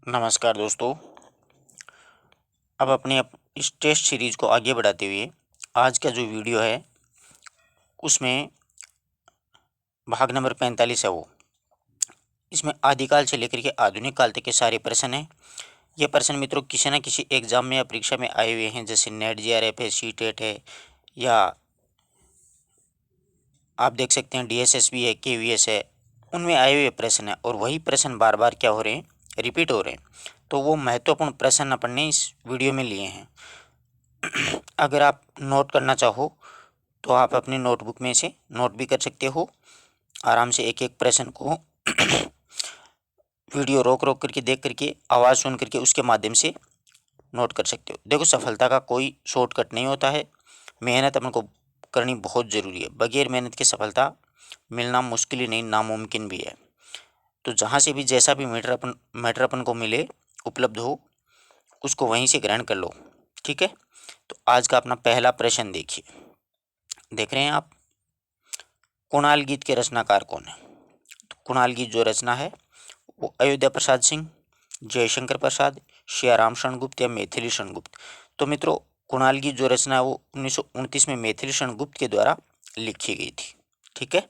नमस्कार दोस्तों। अब अपने इस टेस्ट सीरीज को आगे बढ़ाते हुए आज का जो वीडियो है उसमें भाग नंबर 45 है। वो इसमें आदिकाल से लेकर के आधुनिक काल तक के सारे प्रश्न हैं। ये प्रश्न मित्रों किसी न किसी एग्जाम में या परीक्षा में आए हुए हैं, जैसे नेट जीआरएफ है, सीटेट है, या आप देख सकते हैं डीएसएसबी है, केवीएस है, उनमें आए हुए प्रश्न हैं। और वही प्रश्न बार बार क्या हो रहे हैं, रिपीट हो रहे हैं। तो वो महत्वपूर्ण प्रश्न अपन ने इस वीडियो में लिए हैं। अगर आप नोट करना चाहो तो आप अपनी नोटबुक में से नोट भी कर सकते हो। आराम से एक एक प्रश्न को वीडियो रोक रोक करके देख करके आवाज़ सुन करके उसके माध्यम से नोट कर सकते हो। देखो, सफलता का कोई शॉर्टकट नहीं होता है। मेहनत अपन को करनी बहुत ज़रूरी है। बगैर मेहनत की सफलता मिलना मुश्किल ही नहीं, नामुमकिन भी है। तो जहाँ से भी जैसा भी मैटर अपन को मिले, उपलब्ध हो, उसको वहीं से ग्रहण कर लो। ठीक है। तो आज का अपना पहला प्रश्न देखिए, देख रहे हैं आप। कुणाल गीत के रचनाकार कौन है? तो कुणाल गीत जो रचना है वो अयोध्या प्रसाद सिंह, जयशंकर प्रसाद, सियाराम शरणगुप्त या मैथिली शरणगुप्त। तो मित्रों, कुणाल गीत जो रचना है वो 1929 में मैथिली शरणगुप्त के द्वारा लिखी गई थी। ठीक है।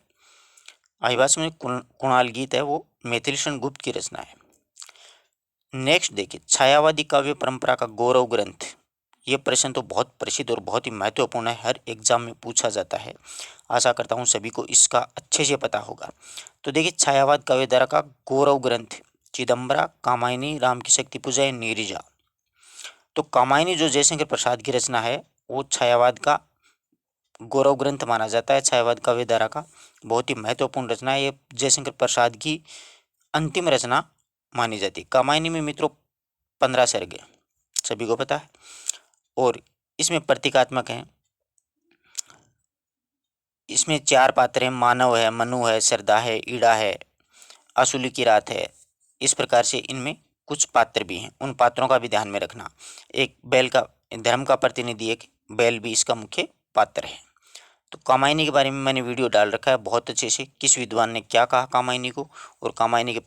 आई बात में कुणाल गीत है वो मैथिली शरणगुप्त की रचना है। नेक्स्ट देखिए, छायावादी काव्य परंपरा का गौरव ग्रंथ। ये प्रश्न तो बहुत प्रसिद्ध और बहुत ही महत्वपूर्ण है, हर एग्जाम में पूछा जाता है। आशा करता हूँ सभी को इसका अच्छे से पता होगा। तो देखिए, छायावाद काव्यधारा का गौरव ग्रंथ चिदम्बरा, कामायनी, राम की शक्ति पूजा या नीरजा। तो कामायनी जो जयशंकर प्रसाद की रचना है वो छायावाद का गौरव ग्रंथ माना जाता है। छायावाद काव्यधारा का बहुत ही महत्वपूर्ण रचना है। ये जयशंकर प्रसाद की अंतिम रचना मानी जाती है। कामायनी में मित्रों 15 सर्ग है, सभी को पता है, और इसमें प्रतीकात्मक हैं। इसमें 4 पात्र हैं, मानव है, मनु है, श्रद्धा है, ईड़ा है, असुली की रात है। इस प्रकार से इनमें कुछ पात्र भी हैं, उन पात्रों का भी ध्यान में रखना। एक बैल का, धर्म का प्रतिनिधि एक बैल भी इसका मुख्य पात्र है। तो कामायनी के बारे में मैंने वीडियो डाल रखा है बहुत अच्छे से, किस विद्वान ने क्या कहा कामायनी को, और कामायनी के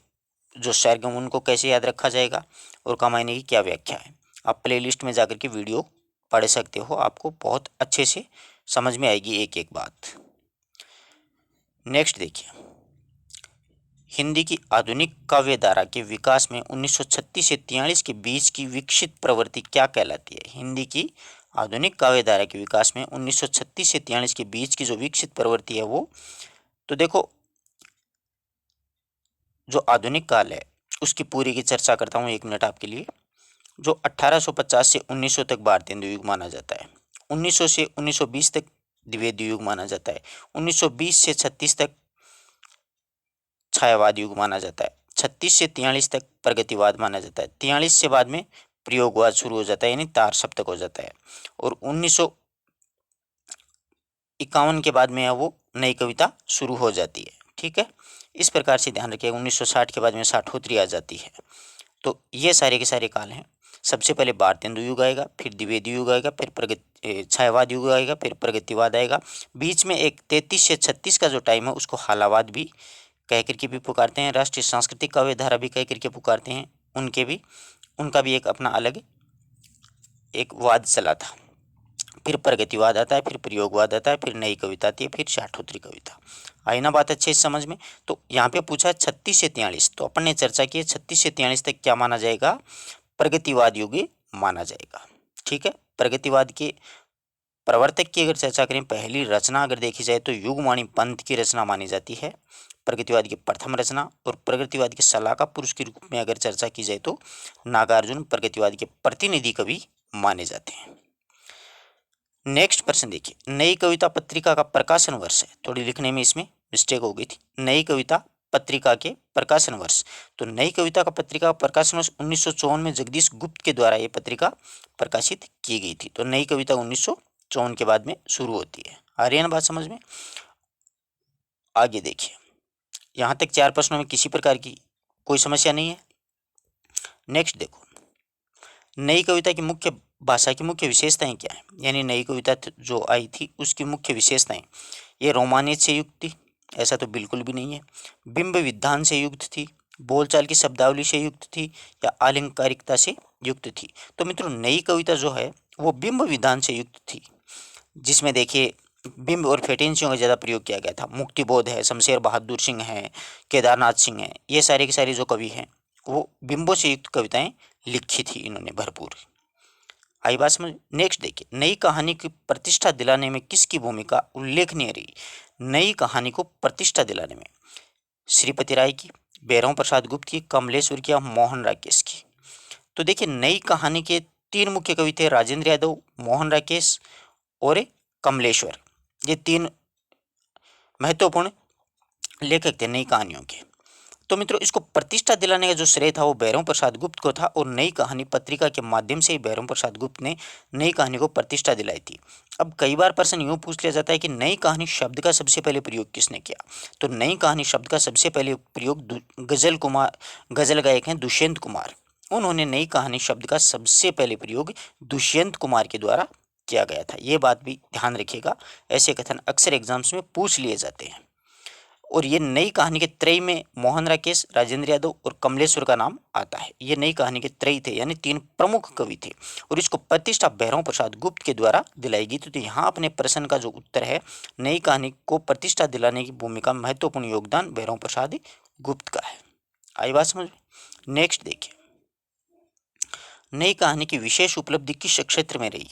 जो सर्ग हैं उनको कैसे याद रखा जाएगा, और कामायनी की क्या व्याख्या है। आप प्लेलिस्ट में जाकर के वीडियो पढ़ सकते हो, आपको बहुत अच्छे से समझ में आएगी एक एक बात। नेक्स्ट देखिए, हिंदी की आधुनिक काव्य धारा के विकास में 1936 से 43 के बीच की विकसित प्रवृत्ति क्या कहलाती है? हिंदी की आधुनिक काव्य धारा के विकास में 1936 से 43 के बीच की जो विकसित प्रवृत्ति है वो, तो देखो, जो आधुनिक काल है उसकी पूरी की चर्चा करता हूँ 1 मिनट आपके लिए। जो 1850 से 1900 तक भारतीय युग माना जाता है, 1900 से 1920 तक द्विवेदी युग माना जाता है, 1920 से 36 तक छायावाद युग माना जाता है, 36 से 43 तक प्रगतिवाद माना जाता है, 43 से बाद में प्रयोगवाद शुरू हो जाता है, यानी तार सप्तक हो जाता है, और 1951 के बाद में वो नई कविता शुरू हो जाती है। ठीक है। इस प्रकार से ध्यान रखिए, 1960 के बाद में साठोत्री आ जाती है। तो ये सारे के सारे काल हैं। सबसे पहले भारतेंदु युग आएगा, फिर द्विवेदी युग आएगा, फिर छायावाद युग आएगा, फिर प्रगतिवाद आएगा। बीच में एक 33 से 36 का जो टाइम है उसको हालावाद भी कह करके भी पुकारते हैं, राष्ट्रीय सांस्कृतिक काव्य धारा भी कह करके पुकारते हैं। उनका भी एक अपना अलग एक वाद चला था। फिर प्रगतिवाद आता है, फिर प्रयोगवाद आता है, फिर नई कविता आती है, फिर साठोत्री कविता। आई ना बात अच्छे से समझ में? तो यहाँ पे पूछा 36 से 43, तो अपन ने चर्चा की है 36 से 43 तक क्या माना जाएगा? प्रगतिवाद युग माना जाएगा। ठीक है। प्रगतिवाद के प्रवर्तक की अगर चर्चा करें, पहली रचना अगर देखी जाए तो युगवाणी पंथ की रचना मानी जाती है, प्रगतिवाद की प्रथम रचना। और प्रगतिवाद के सलाहकार पुरुष के रूप में अगर चर्चा की जाए तो नागार्जुन प्रगतिवाद के प्रतिनिधि कवि माने जाते हैं। नेक्स्ट प्रश्न देखिए, नई कविता पत्रिका का प्रकाशन वर्ष है। थोड़ी लिखने में इसमें मिस्टेक हो गई थी। नई कविता पत्रिका के प्रकाशन वर्ष, तो नई कविता का पत्रिका का प्रकाशन वर्ष 1954 में जगदीश गुप्त के द्वारा ये पत्रिका प्रकाशित की गई थी। तो नई कविता 1954 के बाद में शुरू होती है। आ रही है ना बात समझ में? आगे देखिए, यहाँ तक 4 प्रश्नों में किसी प्रकार की कोई समस्या नहीं है। नेक्स्ट देखो, नई कविता की मुख्य भाषा की मुख्य विशेषताएं क्या है? यानी नई कविता जो आई थी उसकी मुख्य विशेषताएं, ये रोमानियत से युक्त थी? ऐसा तो बिल्कुल भी नहीं है। बिंब विधान से युक्त थी, बोलचाल की शब्दावली से युक्त थी या आलंकारिकता से युक्त थी। तो मित्रों नई कविता जो है वो बिंब विधान से युक्त थी, जिसमें देखिए बिंब और फेटेंसियों का ज़्यादा प्रयोग किया गया था। मुक्तिबोध है, शमशेर बहादुर सिंह है, केदारनाथ सिंह है, ये सारे के सारे जो कवि हैं वो बिंबों से युक्त कविताएं लिखी थी इन्होंने भरपूर। आई बात समझ। नेक्स्ट देखिए, नई कहानी की प्रतिष्ठा दिलाने में किसकी भूमिका उल्लेखनीय रही। नई कहानी को प्रतिष्ठा दिलाने में श्रीपति राय की, भैरव प्रसाद गुप्त की, कमलेश्वर की या मोहन राकेश की। तो देखिए नई कहानी के तीन मुख्य कवि थे, राजेंद्र यादव, मोहन राकेश और कमलेश्वर। ये तीन महत्वपूर्ण लेखक थे नई कहानियों के। तो मित्रों इसको प्रतिष्ठा दिलाने का जो श्रेय था वो भैरव प्रसाद गुप्त को था, और नई कहानी पत्रिका के माध्यम से ही भैरव प्रसाद गुप्त ने नई कहानी को प्रतिष्ठा दिलाई थी। अब कई बार प्रश्न यूँ पूछ लिया जाता है कि नई कहानी शब्द का सबसे पहले प्रयोग किसने किया। तो नई कहानी शब्द का सबसे पहले प्रयोग गजल गायक हैं दुष्यंत कुमार। उन्होंने नई कहानी शब्द का सबसे पहले प्रयोग दुष्यंत कुमार के द्वारा किया गया था। ये बात भी ध्यान रखिएगा, ऐसे कथन अक्सर एग्जाम्स में पूछ लिए जाते हैं। और ये नई कहानी के त्रय में मोहन राकेश, राजेंद्र यादव और कमलेश्वर का नाम आता है। ये नई कहानी के त्रय थे, यानी तीन प्रमुख कवि थे, और इसको प्रतिष्ठा भैरव प्रसाद गुप्त के द्वारा दिलाई गई थी। तो यहाँ अपने प्रश्न का जो उत्तर है, नई कहानी को प्रतिष्ठा दिलाने की भूमिका महत्वपूर्ण योगदान भैरव प्रसाद गुप्त का है। आई बात समझ में। नेक्स्ट देखिए, नई कहानी की विशेष उपलब्धि किस क्षेत्र में रही।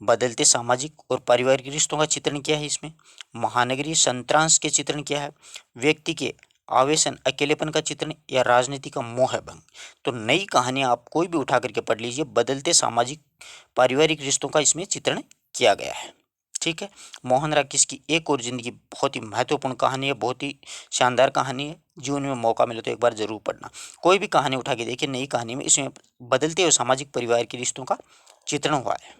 बदलते सामाजिक और पारिवारिक रिश्तों का चित्रण किया है इसमें, महानगरीय संत्रांश के चित्रण किया है, व्यक्ति के आवेशन अकेलेपन का चित्रण, या राजनीति का मोह भंग। तो नई कहानियां आप कोई भी उठा करके पढ़ लीजिए, बदलते सामाजिक पारिवारिक रिश्तों का इसमें चित्रण किया गया है। ठीक है। मोहन राकेश की एक और जिंदगी बहुत ही महत्वपूर्ण कहानी है, बहुत ही शानदार कहानी है। जीवन में मौका मिले तो एक बार जरूर पढ़ना। कोई भी कहानी उठा के देखिए नई कहानी में, इसमें बदलते हुए सामाजिक परिवार के रिश्तों का चित्रण हुआ है।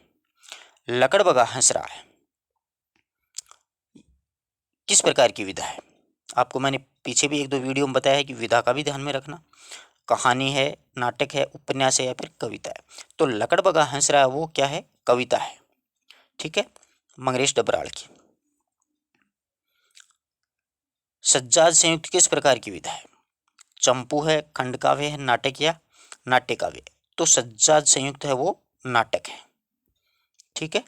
लकड़बगा हंस रहा है किस प्रकार की विधा है। आपको मैंने पीछे भी एक दो वीडियो में बताया है कि विधा का भी ध्यान में रखना। कहानी है, नाटक है, उपन्यास है या फिर कविता है। तो लकड़बगा हंस रहा है वो क्या है, कविता है। ठीक है, मंगरेश डबराल की। सज्जाद संयुक्त किस प्रकार की विधा है। चंपू है, खंड काव्य है, नाटक या नाट्य काव्य। तो सज्जाद संयुक्त है वो नाटक है। ठीक है।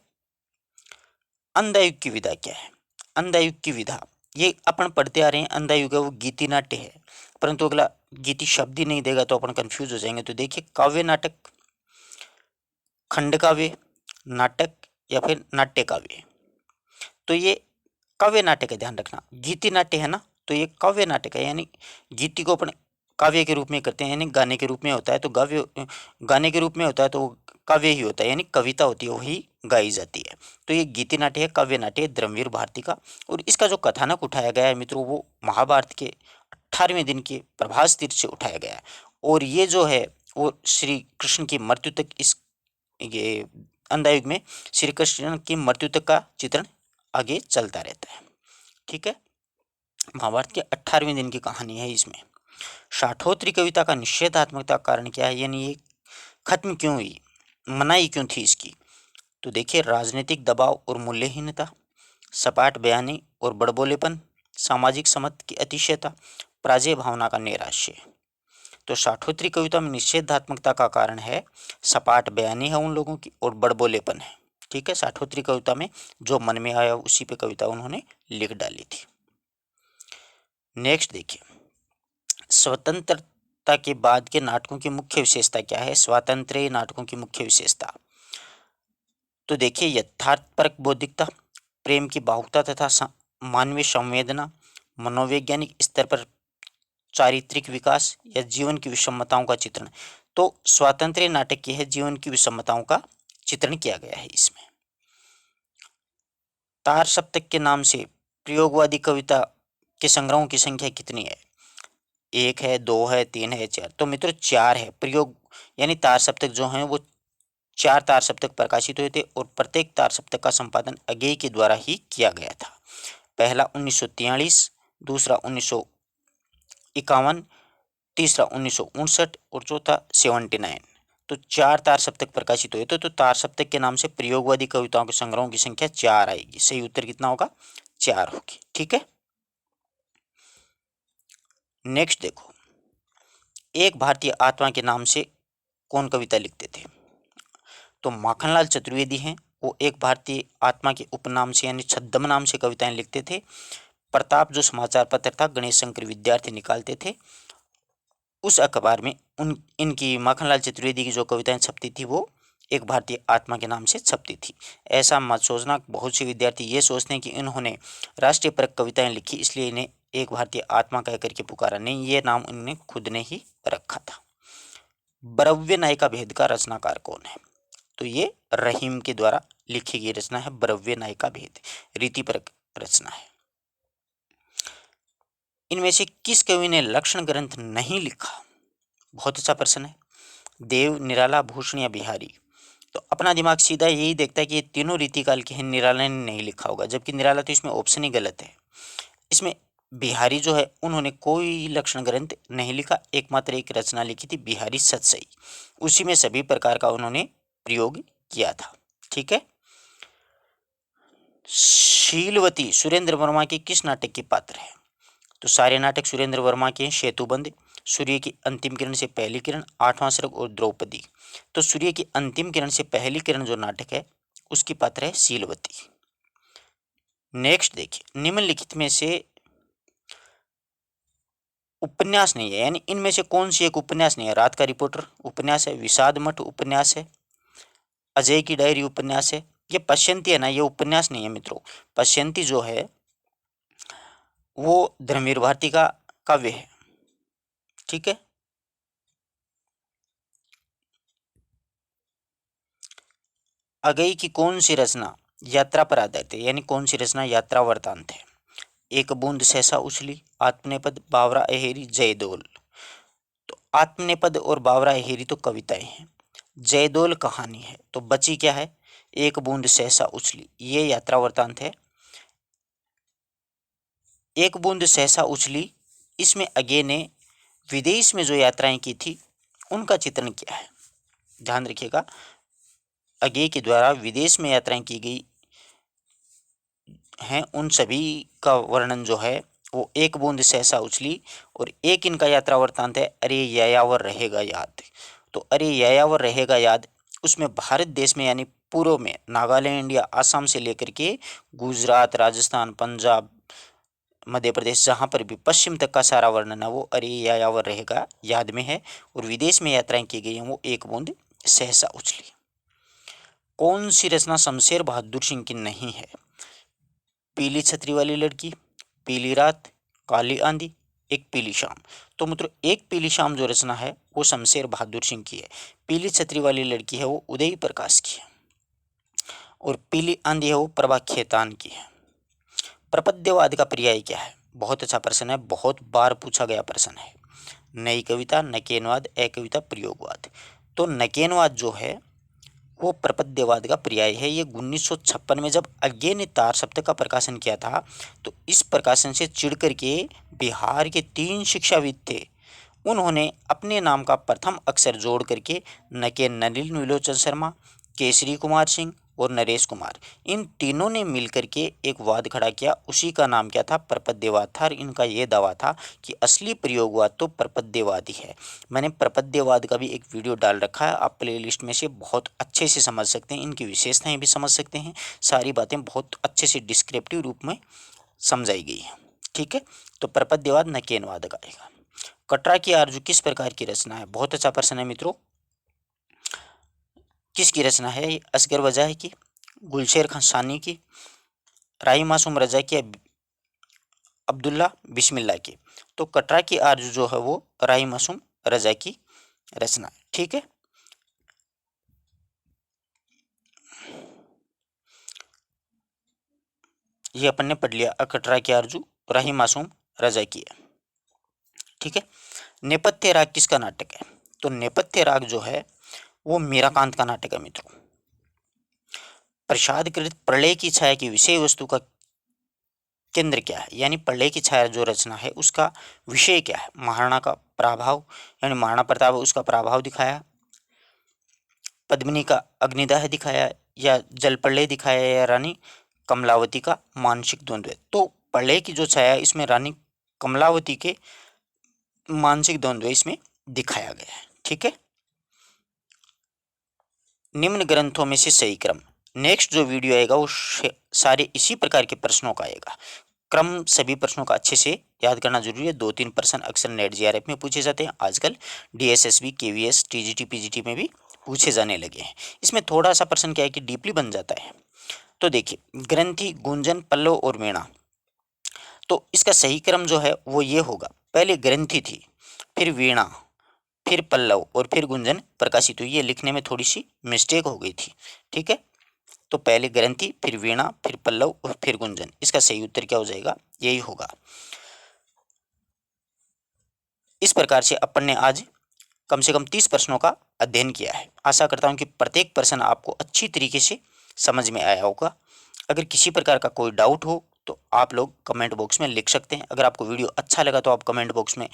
अंधायुग की विधा क्या है। अंधायुग की विधा ये अपन पढ़ते आ रहे हैं, अंधायुग है वो गीति नाट्य है, परंतु अगला गीति शब्द ही नहीं देगा तो अपन कंफ्यूज हो जाएंगे। तो देखिए काव्य नाटक, खंड काव्य, नाटक या फिर नाट्य काव्य। तो ये काव्य नाटक है, ध्यान रखना। गीति नाट्य है ना, तो ये काव्य नाटक है, यानी गीति को अपन काव्य के रूप में करते हैं, यानी गाने के रूप में होता है तो गाने के रूप में होता है तो वो काव्य ही होता है, यानी कविता होती है वही गाई जाती है। तो ये गीति नाट्य है, काव्य नाट्य है धर्मवीर भारती का। और इसका जो कथानक उठाया गया है मित्रों, वो महाभारत के 18वें दिन के प्रभास तीर्थ से उठाया गया है। और ये जो है वो श्री कृष्ण की मृत्यु तक, इस ये अंधायुग में श्री कृष्ण की मृत्यु तक का चित्रण आगे चलता रहता है। ठीक है, महाभारत के 18वें दिन की कहानी है इसमें। शाठोत्री कविता का निषेधात्मकता कारण क्या है, यानी ये खत्म क्यों हुई, मनाही क्यों थी इसकी। तो देखिए राजनीतिक दबाव और मूल्यहीनता, सपाट बयानी और बड़बोलेपन, सामाजिक समत की अतिशयता, पराजय भावना का नैराश्य। तो शाठोत्री कविता में निषेधात्मकता का कारण है सपाट बयानी है उन लोगों की और बड़बोलेपन है। ठीक है, शाठोत्री कविता में जो मन में आया उसी पे कविता उन्होंने लिख डाली थी। नेक्स्ट देखिए, स्वतंत्रता के बाद के नाटकों की मुख्य विशेषता क्या है। स्वातंत्र्य नाटकों की मुख्य विशेषता तो देखिए यथार्थपरक बौद्धिकता, प्रेम की भावुकता तथा मानवीय संवेदना, मनोवैज्ञानिक स्तर पर चारित्रिक विकास या जीवन की विषमताओं का चित्रण। तो स्वातंत्र्य नाटक की है, जीवन की विषमताओं का चित्रण किया गया है इसमें। तार सप्तक के नाम से प्रयोगवादी कविता के संग्रहों की संख्या कितनी है। एक है, दो है, तीन है, चार। तो मित्रों चार है प्रयोग, यानी तार सप्तक जो हैं वो चार तार सप्तक प्रकाशित हुए थे, और प्रत्येक तार सप्तक का संपादन अगेय के द्वारा ही किया गया था। पहला 1943, दूसरा 1951, तीसरा 1959 और चौथा 79। तो चार तार सप्तक प्रकाशित हुए थे। तो तार सप्तक के नाम से प्रयोगवादी कविताओं के संग्रहों की संख्या चार आएगी। सही उत्तर कितना होगा, चार होगी। ठीक है। नेक्स्ट देखो, एक भारतीय आत्मा के नाम से कौन कविता लिखते थे? तो माखनलाल चतुर्वेदी हैं, वो एक भारतीय आत्मा के उपनाम से यानी छद्म नाम से कविताएं लिखते थे। प्रताप जो समाचार पत्र था, गणेश शंकर विद्यार्थी निकालते थे, उस अखबार में उन इनकी माखनलाल चतुर्वेदी की जो कविताएं छपती थी वो एक भारतीय आत्मा के नाम से छपती थी। ऐसा मत सोचना, बहुत से विद्यार्थी ये सोचते हैं कि इन्होंने राष्ट्रीय परक कविताएं लिखी इसलिए इन्हें एक भारतीय आत्मा कह करके पुकारा। नहीं, ये नाम उन्होंने खुद ने ही रखा था। ब्रव्य नायिका भेद का रचनाकार कौन है? तो ये रहीम के द्वारा लिखी गई रचना है ब्रव्य नायिका भेद, रीतिपरक रचना है। इनमें से किस कवि ने लक्षण ग्रंथ नहीं लिखा? बहुत अच्छा प्रश्न है। देव, निराला, भूषण या बिहारी? तो अपना दिमाग सीधा यही देखता है कि ये तीनों रीतिकाल के हैं, निराला ने नहीं लिखा होगा, जबकि निराला तो इसमें ऑप्शन ही गलत है। इसमें बिहारी जो है उन्होंने कोई लक्षण ग्रंथ नहीं लिखा, एकमात्र एक रचना लिखी थी बिहारी सतसई, उसी में सभी प्रकार का उन्होंने प्रयोग किया था। ठीक है। शीलवती सुरेंद्र वर्मा के किस नाटक की पात्र है? तो सारे नाटक सुरेंद्र वर्मा के हैं। सेतुबंध, सूर्य की अंतिम किरण से पहली किरण, आठवां सर्ग और द्रौपदी। तो सूर्य की अंतिम किरण से पहली किरण जो नाटक है उसकी पात्र है शीलवती। नेक्स्ट देखिए, निम्नलिखित में से उपन्यास नहीं है, यानी इनमें से कौन सी एक उपन्यास नहीं है? रात का रिपोर्टर उपन्यास है, विषाद मठ उपन्यास है, अजय की डायरी उपन्यास है, ये पश्यंती है ना, ये उपन्यास नहीं है मित्रों। पश्यंती जो है वो धर्मवीर भारती का काव्य है। ठीक है। अगई की कौन सी रचना यात्रा पर आधारित है, यानी कौन सी रचना यात्रा वृतांत है? एक बूंद सहसा उछली, आत्मनेपद, बावरा अहेरी, जयदोल। तो आत्मनेपद और बावरा अहेरी तो कविताएं हैं, जयदोल कहानी है। तो बची क्या है? एक बूंद सहसा उछली, ये यात्रा वृतांत है। एक बूंद सहसा उछली, इसमें अगे ने विदेश में जो यात्राएं की थी उनका चित्रण किया है। ध्यान रखिएगा, अगे के द्वारा विदेश में यात्राएं की गई हैं उन सभी का वर्णन जो है वो एक बूंद सहसा उछली। और एक इनका यात्रा वृत्तांत है अरे यायावर रहेगा याद। तो अरे यायावर रहेगा याद, उसमें भारत देश में यानी पूर्व में नागालैंड या आसाम से लेकर के गुजरात, राजस्थान, पंजाब, मध्य प्रदेश, जहाँ पर भी पश्चिम तक का सारा वर्णन है वो अरे यायावर रहेगा याद में है। और विदेश में यात्राएं की गई हैं वो एक बूंद सहसा उछली। कौन सी रचना शमशेर बहादुर सिंह की नहीं है? पीली छतरी वाली लड़की, पीली रात, काली आंधी, एक पीली शाम। तो मित्रों एक पीली शाम जो रचना है वो शमशेर बहादुर सिंह की है। पीली छतरी वाली लड़की है वो उदय प्रकाश की है। और पीली आंधी है वो प्रभा खेतान की है। प्रपद्यवाद का पर्याय क्या है? बहुत अच्छा प्रश्न है, बहुत बार पूछा गया प्रश्न है। नई कविता, नकेनवाद, अकविता, प्रयोगवाद। तो नकेनवाद जो है वो प्रपद्यवाद का पर्याय है। ये 1956 में जब अज्ञे ने तार सप्तक का प्रकाशन किया था तो इस प्रकाशन से चिढ़ करके बिहार के 3 शिक्षाविद थे, उन्होंने अपने नाम का प्रथम अक्षर जोड़ करके नके नलिन विलोचन शर्मा, केसरी कुमार सिंह और नरेश कुमार, इन तीनों ने मिलकर के एक वाद खड़ा किया। उसी का नाम क्या था? प्रपद्यवाद था। और इनका ये दावा था कि असली प्रयोगवाद तो प्रपद्यवाद ही है। मैंने प्रपद्यवाद का भी एक वीडियो डाल रखा है, आप प्लेलिस्ट में से बहुत अच्छे से समझ सकते हैं, इनकी विशेषताएं भी समझ सकते हैं, सारी बातें बहुत अच्छे से डिस्क्रिप्टिव रूप में समझाई गई है। ठीक है। तो प्रपद्यवाद नकेनवाद का आएगा। कटरा की आरजू किस प्रकार की रचना है? बहुत अच्छा प्रश्न है मित्रों। किसकी रचना है? ये असगर वजाह की, गुलशेर खान सानी की, राही मासूम रजा की, अब्दुल्ला बिस्मिल्लाह की। तो कटरा की आरजू जो है वो राही मासूम रजा की रचना है। ठीक है। ये अपन ने पढ़ लिया, कटरा की आरजू राही मासूम रजा की है। ठीक है। नेपथ्य राग किसका नाटक है? तो नेपथ्य राग जो है वो मीराकांत का नाटक है मित्रों। प्रसादकृत प्रलय की छाया की विषय वस्तु का केंद्र क्या है? यानी प्रलय की छाया जो रचना है उसका विषय क्या है? महाराणा का प्रभाव, यानी महाराणा प्रताप उसका प्रभाव दिखाया, पद्मिनी का अग्निदाह दिखाया, या जल प्रलय दिखाया, या रानी कमलावती का मानसिक द्वंद्व है। तो प्रलय की जो छाया इसमें रानी कमलावती के मानसिक द्वंद्व इसमें दिखाया गया है। ठीक है, निम्न ग्रंथों में से सही क्रम। नेक्स्ट जो वीडियो आएगा वो सारे इसी प्रकार के प्रश्नों का आएगा। क्रम सभी प्रश्नों का अच्छे से याद करना जरूरी है। 2-3 प्रश्न अक्सर नेट जीआरएफ में पूछे जाते हैं, आजकल डीएसएसबी, केवीएस, टीजीटी, पीजीटी में भी पूछे जाने लगे हैं। इसमें थोड़ा सा प्रश्न क्या है कि डीपली बन जाता है। तो देखिए, ग्रंथि, गुंजन, पल्लव और वीणा, तो इसका सही क्रम जो है वो ये होगा, पहले ग्रंथि थी, फिर वीणा, फिर पल्लव और फिर गुंजन प्रकाशित हुई। ये लिखने में थोड़ी सी मिस्टेक हो गई थी। ठीक है, तो पहले ग्रंथि, फिर वीणा, फिर पल्लव और फिर गुंजन। इसका सही उत्तर क्या हो जाएगा, यही होगा। इस प्रकार से अपन ने आज कम से कम 30 प्रश्नों का अध्ययन किया है। आशा करता हूं कि प्रत्येक प्रश्न आपको अच्छी तरीके से समझ में आया होगा। अगर किसी प्रकार का कोई डाउट हो तो आप लोग कमेंट बॉक्स में लिख सकते हैं। अगर आपको वीडियो अच्छा लगा तो आप कमेंट बॉक्स में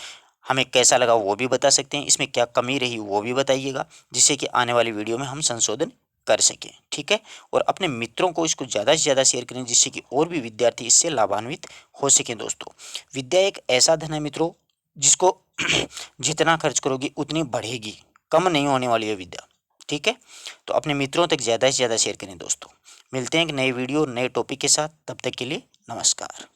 हमें कैसा लगा वो भी बता सकते हैं, इसमें क्या कमी रही वो भी बताइएगा, जिससे कि आने वाली वीडियो में हम संशोधन कर सकें। ठीक है, और अपने मित्रों को इसको ज़्यादा से ज़्यादा शेयर करें, जिससे कि और भी विद्यार्थी इससे लाभान्वित हो सकें। दोस्तों, विद्या एक ऐसा धन है मित्रों, जिसको जितना खर्च करोगे उतनी बढ़ेगी, कम नहीं होने वाली है विद्या। ठीक है, तो अपने मित्रों तक ज़्यादा से ज़्यादा शेयर करें। दोस्तों, मिलते हैं एक नए वीडियो नए टॉपिक के साथ, तब तक के लिए नमस्कार।